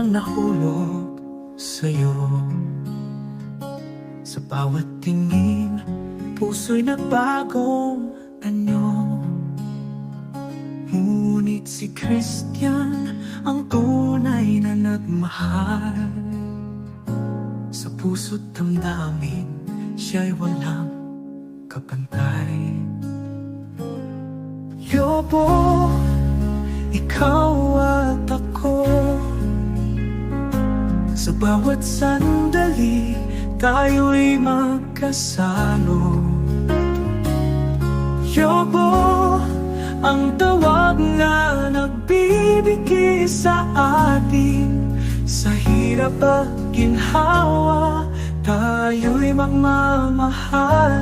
ang nahulog sa'yo. Sa bawat tingin, puso'y nagbagong anyo. Ngunit si Christian ang tunay na nagmahal. Sa puso't damdamin, siya'y walang kapantay. Yobo, ikaw at ako, sa bawat sandali, tayo'y magkasalo. Yobo, ang tawag na nagbibigay sa atin. Sa hirap at ginhawa, tayo'y magmamahalan.